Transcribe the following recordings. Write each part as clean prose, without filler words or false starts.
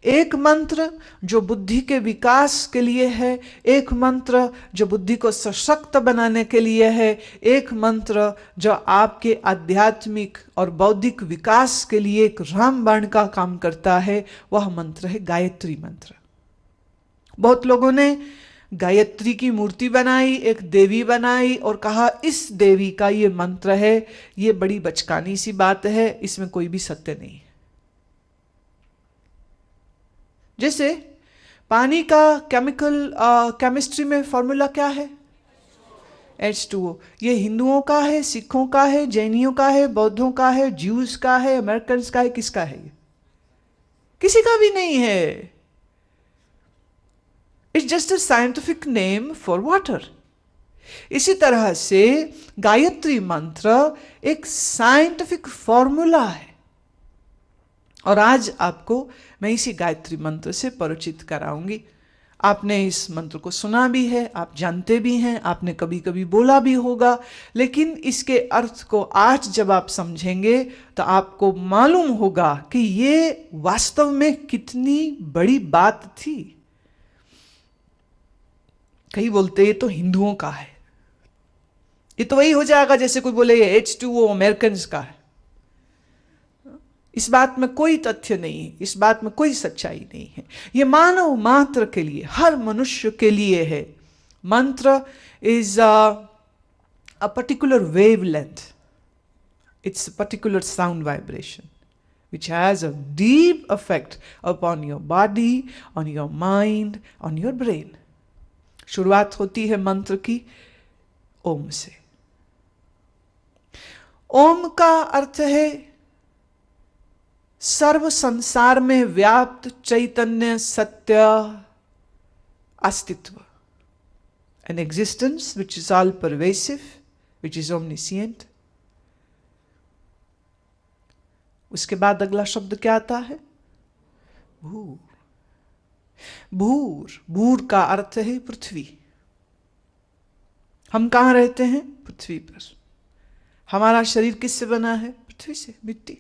एक मंत्र जो बुद्धि के विकास के लिए है, एक मंत्र जो बुद्धि को सशक्त बनाने के लिए है, एक मंत्र जो आपके आध्यात्मिक और बौद्धिक विकास के लिए एक रामबाण का काम करता है, वह मंत्र है गायत्री मंत्र। बहुत लोगों ने गायत्री की मूर्ति बनाई, एक देवी बनाई और कहा इस देवी का ये मंत्र है। ये बड़ी बचकानी सी बात है, इसमें कोई भी सत्य नहीं है। जैसे पानी का केमिस्ट्री में फॉर्मूला क्या है? H2O। ये हिंदुओं का है, सिखों का है, जैनियों का है, बौद्धों का है, ज्यूज का है, अमेरिकन का है, किसका है? ये किसी का भी नहीं है। It's just a scientific name for water. इसी तरह से गायत्री मंत्र एक साइंटिफिक फॉर्मूला है। और आज आपको मैं इसी गायत्री मंत्र से परिचित कराऊंगी। आपने इस मंत्र को सुना भी है, आप जानते भी हैं, आपने कभी कभी बोला भी होगा, लेकिन इसके अर्थ को आज जब आप समझेंगे तो आपको मालूम होगा कि ये वास्तव में कितनी बड़ी बात थी। कई बोलते ये तो हिंदुओं का है। ये तो वही हो जाएगा जैसे कोई बोले ये H2O अमेरिकन का है। इस बात में कोई तथ्य नहीं है, इस बात में कोई सच्चाई नहीं है। ये मानव मात्र के लिए, हर मनुष्य के लिए है। मंत्र is a particular wave length, it's a particular sound vibration which has a deep effect upon your body, on your mind, on your brain. शुरुआत होती है मंत्र की ओम से। ओम का अर्थ है सर्व संसार में व्याप्त चैतन्य सत्य अस्तित्व, an existence which is all pervasive, which is omniscient. उसके बाद अगला शब्द क्या आता है? भूर। भूर, भूर का अर्थ है पृथ्वी। हम कहाँ रहते हैं? पृथ्वी पर। हमारा शरीर किससे बना है? पृथ्वी से, मिट्टी।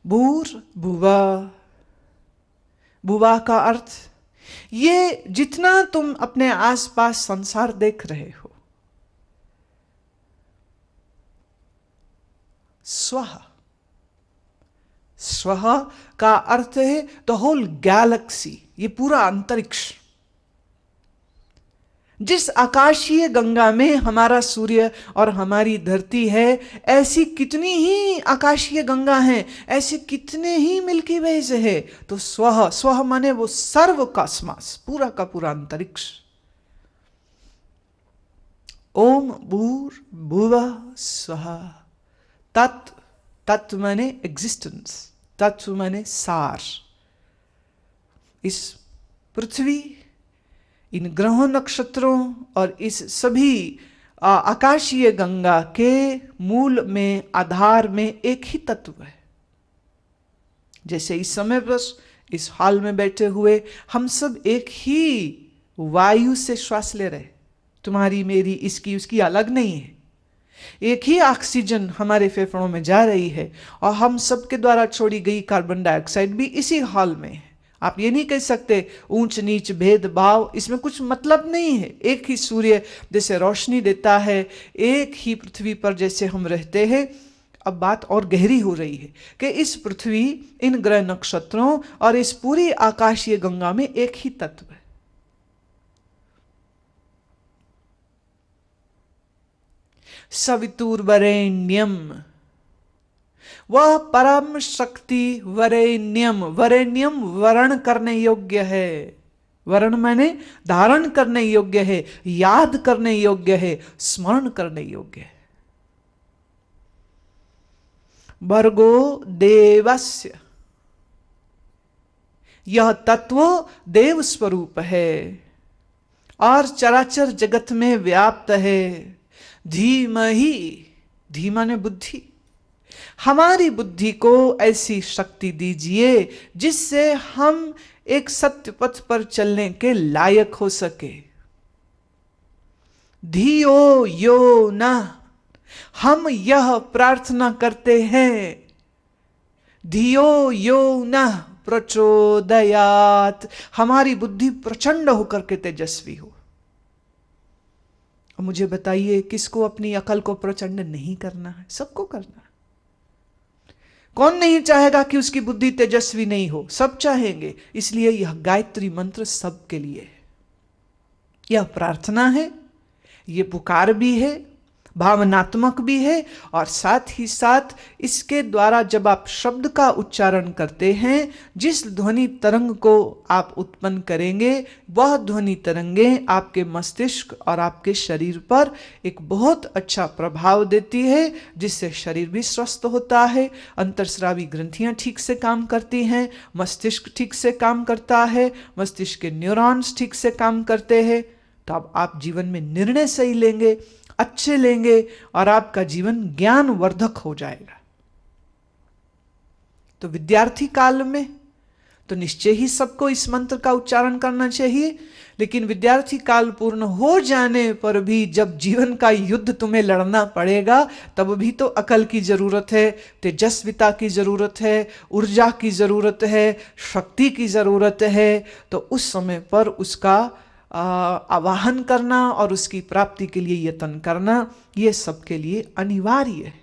भूर भुवा, भुवा का अर्थ ये जितना तुम अपने आसपास संसार देख रहे हो, स्वः। स्वः का अर्थ है द होल गैलेक्सी, ये पूरा अंतरिक्ष। जिस आकाशीय गंगा में हमारा सूर्य और हमारी धरती है, ऐसी कितनी ही आकाशीय गंगा हैं, ऐसे कितने ही मिल्की वेज है। तो स्वः, स्वः माने वो सर्व कॉस्मॉस, पूरा का पूरा अंतरिक्ष। ओम भूर भुवः स्वः। तत्, तत्व माने एग्जिस्टेंस, तत्व माने सार। इस पृथ्वी, इन ग्रहों नक्षत्रों और इस सभी आकाशीय गंगा के मूल में, आधार में एक ही तत्व है। जैसे इस समय बस इस हॉल में बैठे हुए हम सब एक ही वायु से श्वास ले रहे, तुम्हारी मेरी इसकी उसकी अलग नहीं है। एक ही ऑक्सीजन हमारे फेफड़ों में जा रही है और हम सबके द्वारा छोड़ी गई कार्बन डाइऑक्साइड भी इसी हॉल में है। आप ये नहीं कह सकते ऊंच नीच भेदभाव, इसमें कुछ मतलब नहीं है। एक ही सूर्य जैसे रोशनी देता है, एक ही पृथ्वी पर जैसे हम रहते हैं। अब बात और गहरी हो रही है कि इस पृथ्वी, इन ग्रह नक्षत्रों और इस पूरी आकाशीय गंगा में एक ही तत्व है। सवितुर्वरेण्यम, वह परम शक्ति वरेण्यम। वरेण्यम वरण करने योग्य है। वरण माने धारण करने योग्य है, याद करने योग्य है, स्मरण करने योग्य है। भर्गो देवस्य, यह तत्व देव स्वरूप है और चराचर जगत में व्याप्त है। धीमहि, धीमा ने बुद्धि, हमारी बुद्धि को ऐसी शक्ति दीजिए जिससे हम एक सत्य पथ पर चलने के लायक हो सके। धियो यो न, हम यह प्रार्थना करते हैं धियो यो न प्रचोदयात, हमारी बुद्धि प्रचंड होकर के तेजस्वी हो। और मुझे बताइए, किसको अपनी अकल को प्रचंड नहीं करना है? सबको करना है। कौन नहीं चाहेगा कि उसकी बुद्धि तेजस्वी नहीं हो? सब चाहेंगे। इसलिए यह गायत्री मंत्र सबके लिए है। यह प्रार्थना है, ये पुकार भी है, भावनात्मक भी है, और साथ ही साथ इसके द्वारा जब आप शब्द का उच्चारण करते हैं, जिस ध्वनि तरंग को आप उत्पन्न करेंगे, वह ध्वनि तरंगें आपके मस्तिष्क और आपके शरीर पर एक बहुत अच्छा प्रभाव देती है, जिससे शरीर भी स्वस्थ होता है, अंतर्स्रावी ग्रंथियां ठीक से काम करती हैं, मस्तिष्क ठीक से काम करता है, मस्तिष्क के न्यूरॉन्स ठीक से काम करते हैं। तो अब आप जीवन में निर्णय सही लेंगे, अच्छे लेंगे, और आपका जीवन ज्ञानवर्धक हो जाएगा। तो विद्यार्थी काल में तो निश्चय ही सबको इस मंत्र का उच्चारण करना चाहिए, लेकिन विद्यार्थी काल पूर्ण हो जाने पर भी जब जीवन का युद्ध तुम्हें लड़ना पड़ेगा, तब भी तो अकल की जरूरत है, तेजस्विता की जरूरत है, ऊर्जा की जरूरत है, शक्ति की जरूरत है। तो उस समय पर उसका आवाहन करना और उसकी प्राप्ति के लिए यत्न करना, ये सबके लिए अनिवार्य है।